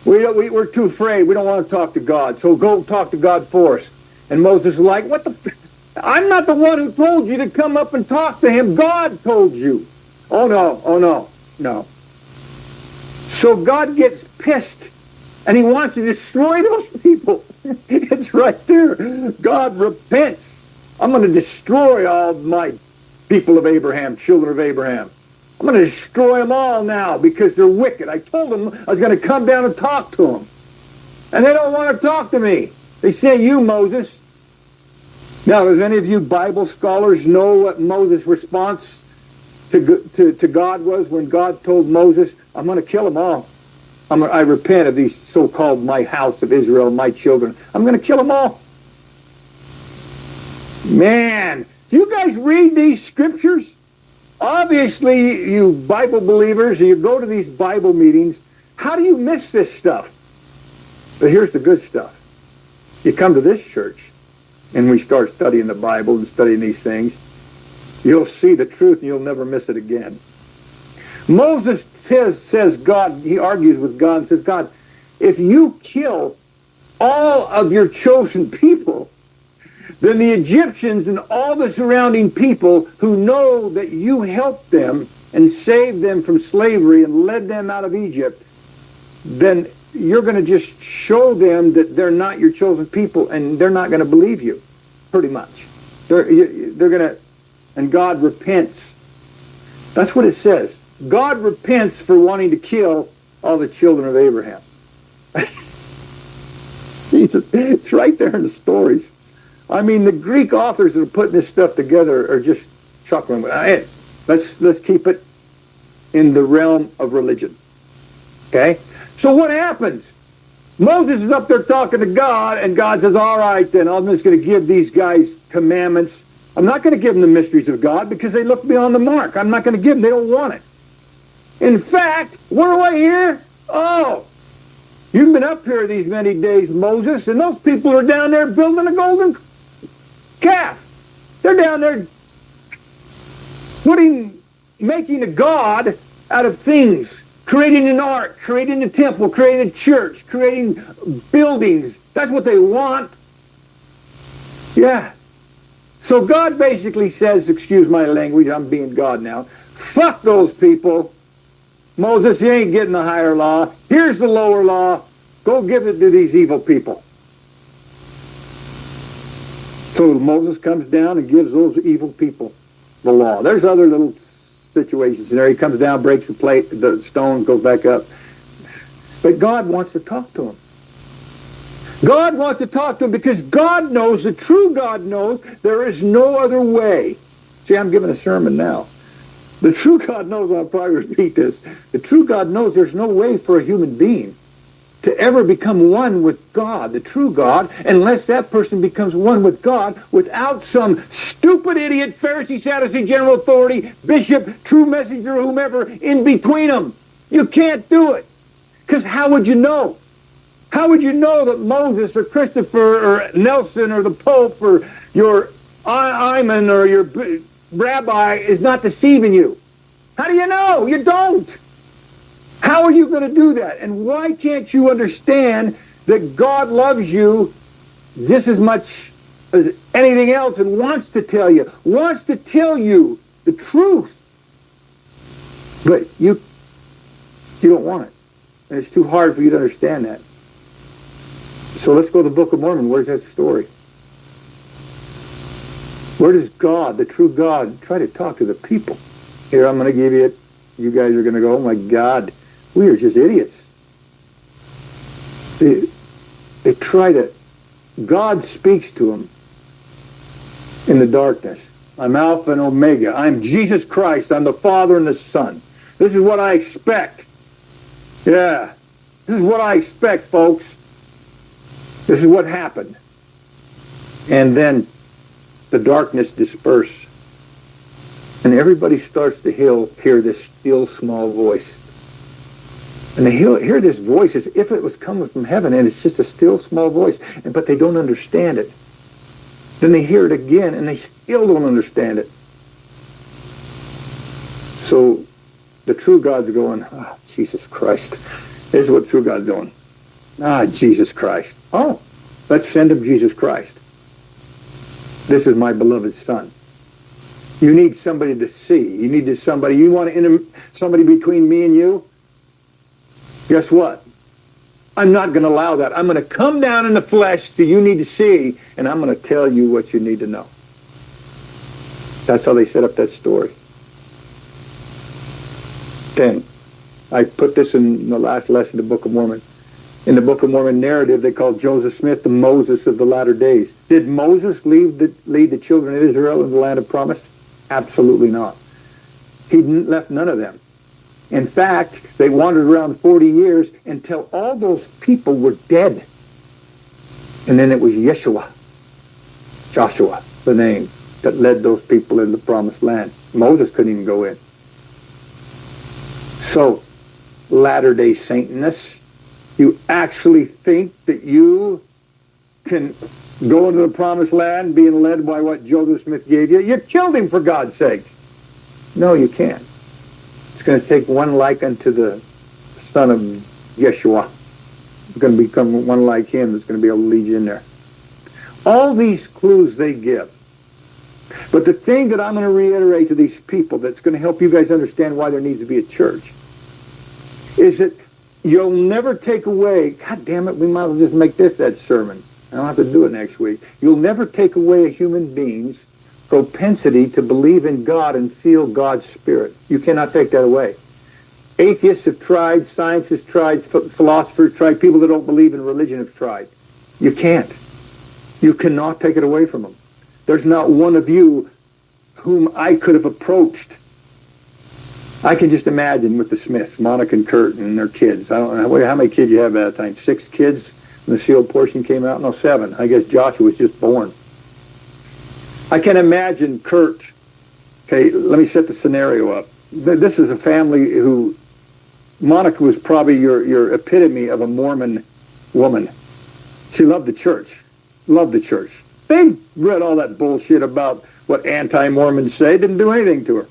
We're too afraid. We don't want to talk to God. So go talk to God for us. And Moses was like, what the... I'm not the one who told you to come up and talk to him. God told you. Oh no. So God gets pissed and he wants to destroy those people. It's right there. God repents. I'm going to destroy all my people of Abraham, children of Abraham. I'm going to destroy them all now because they're wicked. I told them I was going to come down and talk to them. And they don't want to talk to me. They say, you, Moses. Now, does any of you Bible scholars know what Moses' response to God was when God told Moses, I'm going to kill them all. I repent of these so-called my house of Israel, my children. I'm going to kill them all. Man, do you guys read these scriptures? Obviously, you Bible believers, you go to these Bible meetings, how do you miss this stuff? But here's the good stuff. You come to this church, and we start studying the Bible and studying these things, you'll see the truth and you'll never miss it again. Moses says God, he argues with God and says, God, if you kill all of your chosen people, then the Egyptians and all the surrounding people who know that you helped them and saved them from slavery and led them out of Egypt, then you're going to just show them that they're not your chosen people, and they're not going to believe you, pretty much. They're going to, and God repents. That's what it says. God repents for wanting to kill all the children of Abraham. Jesus, it's right there in the stories. I mean, the Greek authors that are putting this stuff together are just chuckling. Let's keep it in the realm of religion. Okay? So what happens? Moses is up there talking to God, and God says, all right, then, I'm just going to give these guys commandments. I'm not going to give them the mysteries of God because they look beyond the mark. I'm not going to give them. They don't want it. In fact, what do I hear? Oh, you've been up here these many days, Moses, and those people are down there building a golden calf. They're down there making a god out of things, creating an ark, creating a temple, creating a church, creating buildings. That's what they want. Yeah. So God basically says, excuse my language, I'm being God now, fuck those people. Moses, you ain't getting the higher law. Here's the lower law. Go give it to these evil people. So Moses comes down and gives those evil people the law. There's other little situations in there. He comes down, breaks the plate, the stone goes back up. But God wants to talk to him. God wants to talk to him because God knows, the true God knows, there is no other way. See, I'm giving a sermon now. The true God knows, I'll probably repeat this, the true God knows there's no way for a human being to ever become one with God, the true God, unless that person becomes one with God without some stupid idiot, Pharisee, Sadducee, general authority, bishop, true messenger, whomever, in between them. You can't do it. Because how would you know? How would you know that Moses or Christopher or Nelson or the Pope or your Iman or your rabbi is not deceiving you? How do you know? You don't. How are you going to do that? And why can't you understand that God loves you just as much as anything else and wants to tell you the truth? But you don't want it. And it's too hard for you to understand that. So let's go to the Book of Mormon. Where's that story? Where does God, the true God, try to talk to the people? Here, I'm going to give you it. You guys are going to go, oh my God, we are just idiots. They try to, God speaks to them in the darkness. I'm Alpha and Omega. I'm Jesus Christ. I'm the Father and the Son. This is what I expect. Yeah. This is what I expect, folks. This is what happened. And then the darkness dispersed. And everybody starts to hear this still small voice. And they hear this voice as if it was coming from heaven, and it's just a still small voice, but they don't understand it. Then they hear it again, and they still don't understand it. So the true God's going, Jesus Christ. Here's what true God's doing. Jesus Christ. Oh, let's send him Jesus Christ. This is my beloved Son. You need somebody to see. You need somebody. You want somebody between me and you? Guess what? I'm not going to allow that. I'm going to come down in the flesh so you need to see, and I'm going to tell you what you need to know. That's how they set up that story. Then, I put this in the last lesson of the Book of Mormon. In the Book of Mormon narrative, they called Joseph Smith the Moses of the latter days. Did Moses lead the children of Israel in the land of promise? Absolutely not. He left none of them. In fact, they wandered around 40 years until all those people were dead. And then it was Joshua, the name, that led those people in the promised land. Moses couldn't even go in. So, Latter-day Satanists, you actually think that you can go into the promised land being led by what Joseph Smith gave you. You killed him, for God's sakes. No, you can't. It's going to take one like unto the son of Yeshua. It's going to become one like him that's going to be able to lead you in there. All these clues they give. But the thing that I'm going to reiterate to these people that's going to help you guys understand why there needs to be a church is that you'll never take away, God damn it, we might as well just make this that sermon. I don't have to do it next week. You'll never take away a human being's propensity to believe in God and feel God's Spirit. You cannot take that away. Atheists have tried, science has tried, philosophers have tried, people that don't believe in religion have tried. You can't. You cannot take it away from them. There's not one of you whom I could have approached. I can just imagine with the Smiths, Monica and Kurt and their kids. I don't know how many kids you have at that time. 6 kids when the sealed portion came out? No, 7. I guess Joshua was just born. I can imagine Kurt. Okay, let me set the scenario up. This is a family who, Monica was probably your epitome of a Mormon woman. She loved the church. Loved the church. They read all that bullshit about what anti-Mormons say. Didn't do anything to her.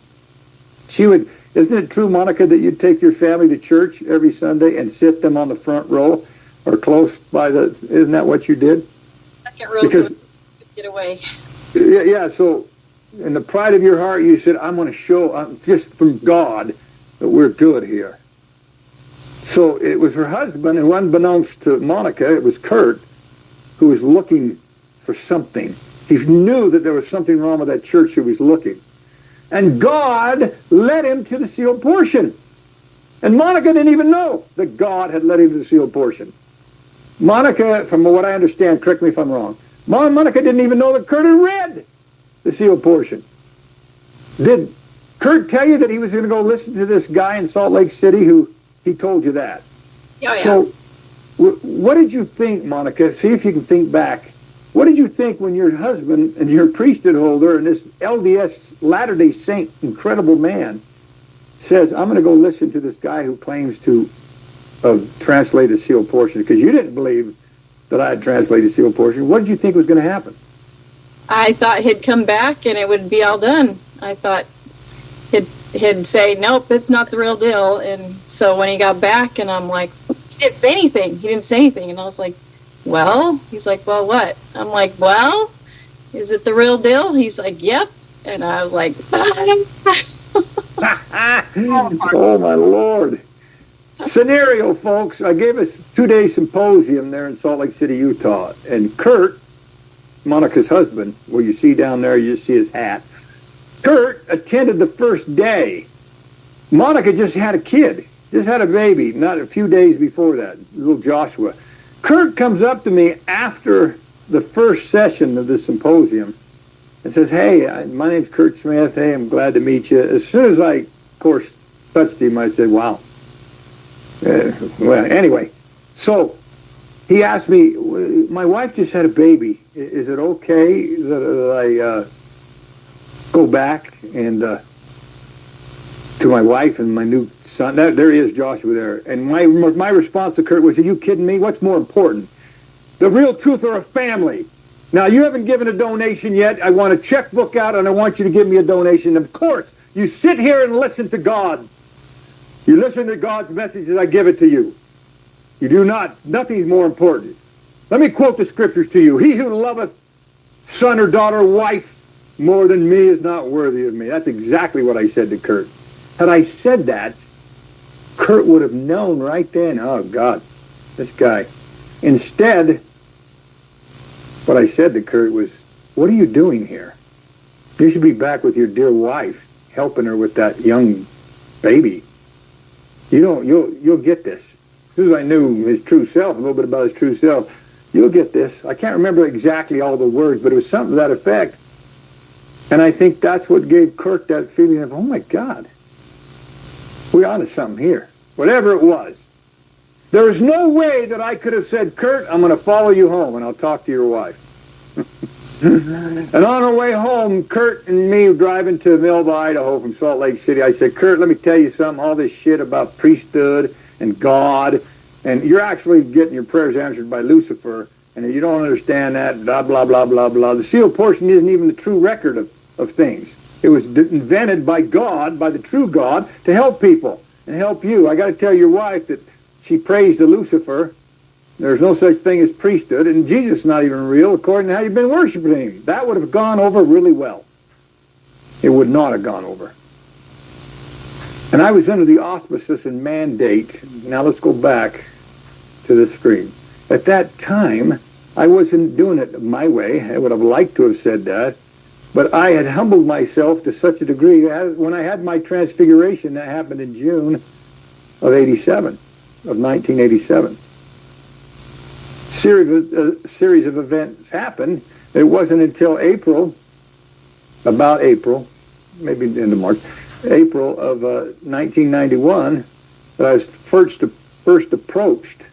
She would, isn't it true, Monica, that you'd take your family to church every Sunday and sit them on the front row or close by the, isn't that what you did? Second row so get away. Yeah, so in the pride of your heart, you said, I'm going to show, just from God, that we're good here. So it was her husband, who unbeknownst to Monica, it was Kurt, who was looking for something. He knew that there was something wrong with that church he was looking. And God led him to the sealed portion. And Monica didn't even know that God had led him to the sealed portion. Monica, from what I understand, correct me if I'm wrong, Monica didn't even know that Kurt had read the sealed portion. Did Kurt tell you that he was going to go listen to this guy in Salt Lake City who he told you that? Yeah. So what did you think, Monica? See if you can think back. What did you think when your husband and your priesthood holder and this LDS Latter-day Saint incredible man says, I'm going to go listen to this guy who claims to translate the sealed portion? Because you didn't believe that I had translated the sealed portion. What did you think was going to happen? I thought he'd come back and it would be all done. I thought he'd say, nope, it's not the real deal. And so when he got back, and I'm like, he didn't say anything. He didn't say anything. And I was like, well? He's like, well, what? I'm like, well, is it the real deal? He's like, yep. And I was like, oh, my Lord. Scenario, folks. I gave a 2-day symposium there in Salt Lake City, Utah. And Kurt, Monica's husband, where you see down there, you see his hat. Kurt attended the first day. Monica just had a kid, just had a baby, not a few days before that, little Joshua. Kurt comes up to me after the first session of the symposium and says, hey, my name's Kurt Smith. Hey, I'm glad to meet you. As soon as I, of course, touched him, I said, wow. Well, anyway, so he asked me, my wife just had a baby. Is it okay that I go back and to my wife and my new son? There he is, Joshua, there. And my response to Kurt was, are you kidding me? What's more important? The real truth or a family? Now, you haven't given a donation yet. I want a checkbook out, and I want you to give me a donation. Of course, you sit here and listen to God. You listen to God's message as I give it to you. You do not. Nothing's more important. Let me quote the scriptures to you. He who loveth son or daughter, wife, more than me is not worthy of me. That's exactly what I said to Kurt. Had I said that, Kurt would have known right then, oh, God, this guy. Instead, what I said to Kurt was, what are you doing here? You should be back with your dear wife, helping her with that young baby. You'll get this. As soon as I knew his true self, a little bit about his true self, you'll get this. I can't remember exactly all the words, but it was something to that effect. And I think that's what gave Kurt that feeling of, oh, my God, we're onto something here. Whatever it was. There is no way that I could have said, Kurt, I'm going to follow you home and I'll talk to your wife. And on our way home, Kurt and me were driving to Melba, Idaho from Salt Lake City. I said, Kurt, let me tell you something. All this shit about priesthood and God, and you're actually getting your prayers answered by Lucifer. And if you don't understand that, blah, blah, blah, blah, blah. The sealed portion isn't even the true record of things. It was invented by God, by the true God, to help people and help you. I got to tell your wife that she prays to Lucifer. There's no such thing as priesthood, and Jesus is not even real according to how you've been worshiping him. That would have gone over really well. It would not have gone over. And I was under the auspices and mandate. Now let's go back to the screen. At that time, I wasn't doing it my way. I would have liked to have said that. But I had humbled myself to such a degree. When I had my transfiguration, that happened in June of 1987. Series of events happened. It wasn't until April, maybe the end of March, April of 1991, that I was first approached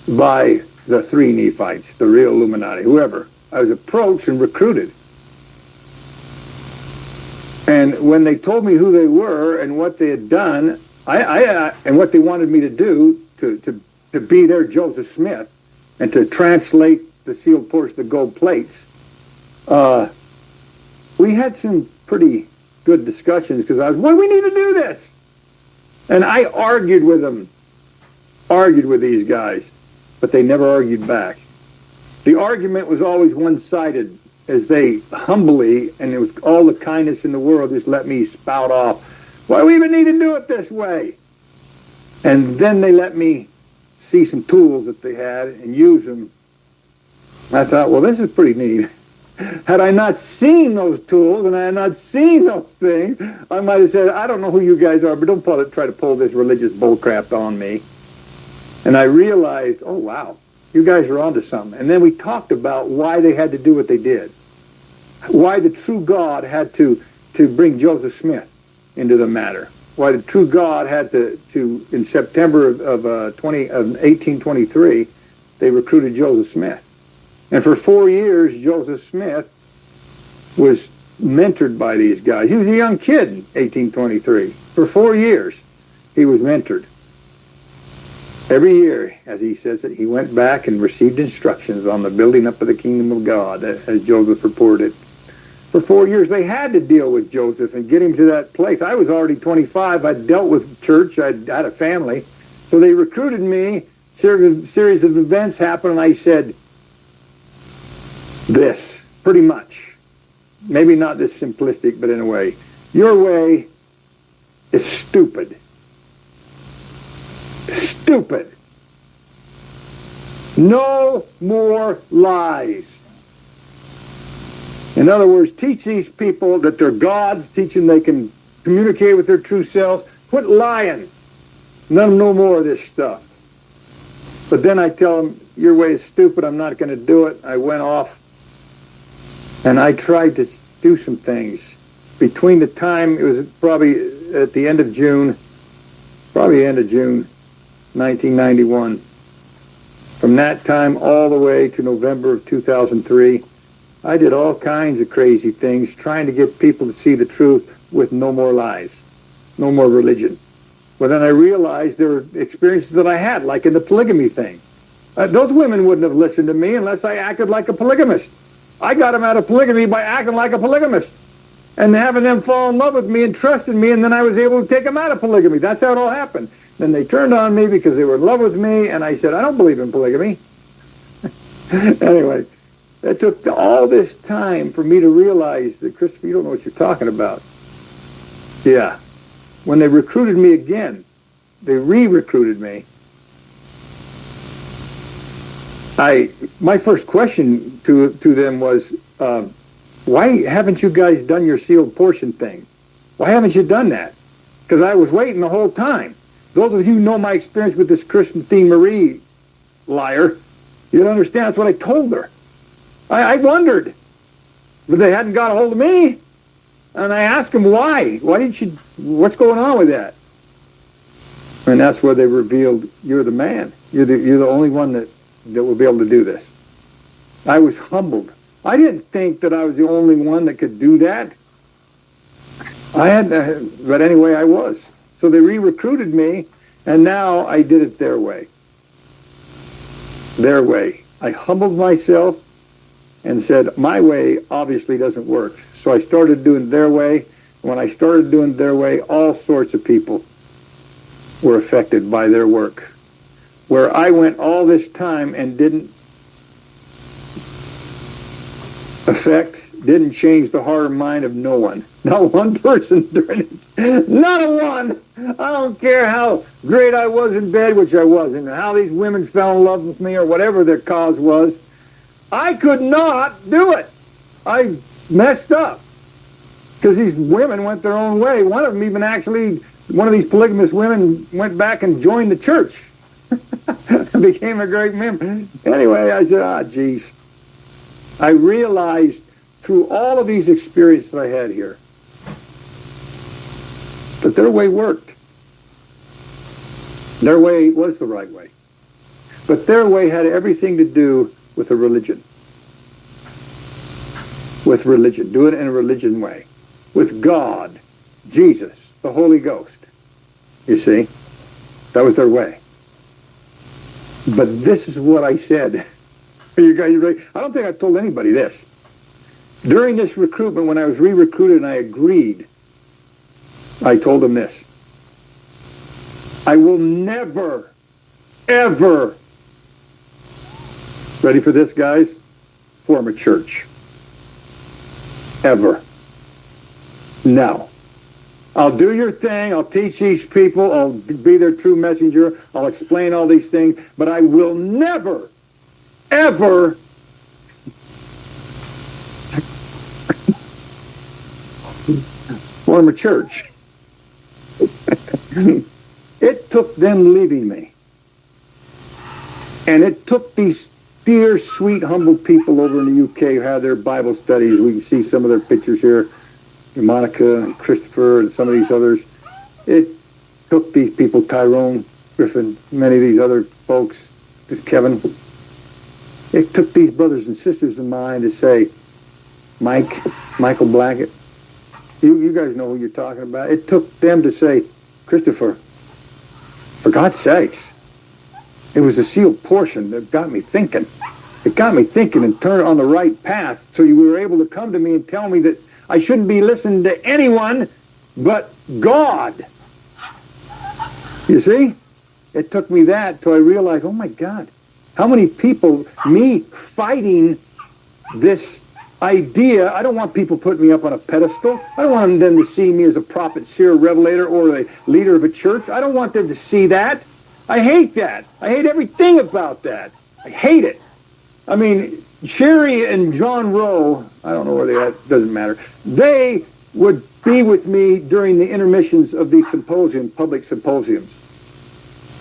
by the three Nephites, the real Illuminati, whoever. I was approached and recruited. And when they told me who they were and what they had done, and what they wanted me to do to be their Joseph Smith and to translate the sealed portion, the gold plates, we had some pretty good discussions because why we need to do this? And I argued with these guys, but they never argued back. The argument was always one-sided, as they humbly, and with all the kindness in the world, just let me spout off, why do we even need to do it this way? And then they let me see some tools that they had and use them. I thought, well, this is pretty neat. Had I not seen those tools and I had not seen those things, I might have said, I don't know who you guys are, but don't try to pull this religious bullcrap on me. And I realized, oh, wow, you guys are onto something. And then we talked about why they had to do what they did. Why the true God had to bring Joseph Smith into the matter. Why the true God had to in September of 1823, they recruited Joseph Smith. And for 4 years, Joseph Smith was mentored by these guys. He was a young kid in 1823. For 4 years, he was mentored. Every year, as he says it, he went back and received instructions on the building up of the kingdom of God, as Joseph reported. For 4 years, they had to deal with Joseph and get him to that place. I was already 25. I'd dealt with church. I'd had a family. So they recruited me. Series of events happened, and I said, this, pretty much. Maybe not this simplistic, but in a way. Your way is stupid. Stupid. No more lies. In other words, teach these people that they're gods, teach them they can communicate with their true selves. Quit lying. No more of this stuff. But then I tell them, your way is stupid, I'm not going to do it. I went off and I tried to do some things. Between the time, it was probably at the end of June, 1991. From that time all the way to November of 2003, I did all kinds of crazy things trying to get people to see the truth with no more lies, no more religion. Well, then I realized there were experiences that I had, like in the polygamy thing. Those women wouldn't have listened to me unless I acted like a polygamist. I got them out of polygamy by acting like a polygamist and having them fall in love with me and trust in me, and then I was able to take them out of polygamy. That's how it all happened. Then they turned on me because they were in love with me, and I said, I don't believe in polygamy. Anyway, it took all this time for me to realize that, Christopher, you don't know what you're talking about. Yeah. When they recruited me again, they re-recruited me. My first question to them was, why haven't you guys done your sealed portion thing? Why haven't you done that? Because I was waiting the whole time. Those of you who know my experience with this Christine Marie liar, you'll understand that's what I told her. I wondered, but they hadn't got a hold of me. And I asked them why. Why didn't you, what's going on with that? And that's where they revealed, you're the man. You're the only one that will be able to do this. I was humbled. I didn't think that I was the only one that could do that. But anyway, I was. So they re-recruited me, and now I did it their way. Their way. I humbled myself and said, my way obviously doesn't work. So I started doing their way. When I started doing their way, all sorts of people were affected by their work. Where I went all this time and didn't didn't change the heart or mind of no one. Not one person during it. Not a one. I don't care how great I was in bed, which I wasn't, and how these women fell in love with me or whatever their cause was. I could not do it. I messed up. Because these women went their own way. One of them even actually, one of these polygamous women went back and joined the church. Became a great member. Anyway, I said, geez. I realized through all of these experiences I had here that their way worked. Their way was the right way. But their way had everything to do with a religion. With religion. Do it in a religion way. With God, Jesus, the Holy Ghost. You see? That was their way. But this is what I said. Are you guys ready? I don't think I've told anybody this. During this recruitment, when I was re-recruited and I agreed, I told them this. I will never, ever, ready for this, guys? Form a church. Ever. No. I'll do your thing. I'll teach these people. I'll be their true messenger. I'll explain all these things. But I will never, ever form a church. It took them leaving me. And it took these dear, sweet, humble people over in the UK who had their Bible studies. We can see some of their pictures here. Monica and Christopher and some of these others. It took these people, Tyrone Griffin, many of these other folks, just Kevin. It took these brothers and sisters of mine to say, Michael Blackett, you guys know who you're talking about. It took them to say, Christopher, for God's sakes, it was a sealed portion that got me thinking. It got me thinking and turned on the right path. So you were able to come to me and tell me that I shouldn't be listening to anyone but God. You see? It took me that till I realized, oh my God, how many people, me fighting this idea. I don't want people putting me up on a pedestal. I don't want them to see me as a prophet, seer, revelator, or a leader of a church. I don't want them to see that. I hate that. I hate everything about that. I hate it. I mean, Sherry and John Rowe, I don't know where they are, doesn't matter. They would be with me during the intermissions of these public symposiums.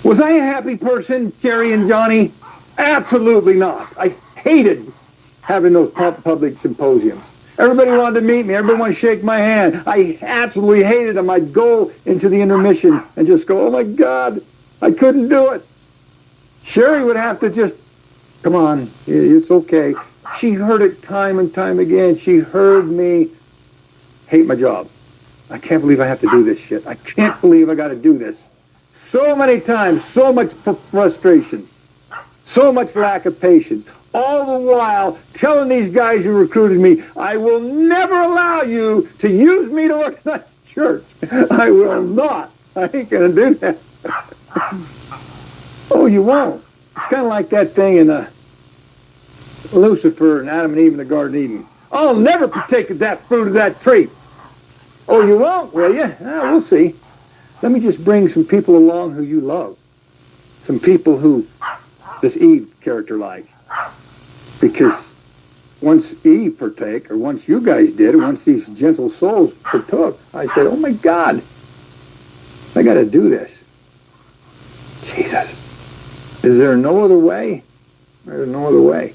Was I a happy person, Sherry and Johnny? Absolutely not. I hated having those public symposiums. Everybody wanted to meet me. Everybody wanted to shake my hand. I absolutely hated them. I'd go into the intermission and just go, oh my God, I couldn't do it. Sherry would have to just, come on, it's okay. She heard it time and time again. She heard me hate my job. I can't believe I have to do this shit. I can't believe I got to do this. So many times, so much frustration, so much lack of patience. All the while telling these guys who recruited me, I will never allow you to use me to organize church. I will not. I ain't going to do that. Oh, you won't. It's kind of like that thing in Lucifer and Adam and Eve in the Garden of Eden. I'll never partake of that fruit of that tree. Oh, you won't, will you? We'll see. Let me just bring some people along who you love. Some people who this Eve character like. Because once Eve partake, or once you guys did, or once these gentle souls partook, I said, oh my God, I got to do this. Jesus. Is there no other way? There's no other way.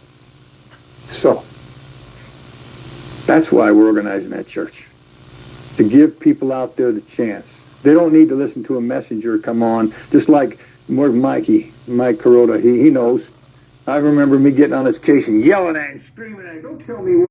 So, that's why we're organizing that church. To give people out there the chance. They don't need to listen to a messenger come on. Just like Mike Carota, he knows. I remember me getting on his case and yelling at him, screaming at him, don't tell me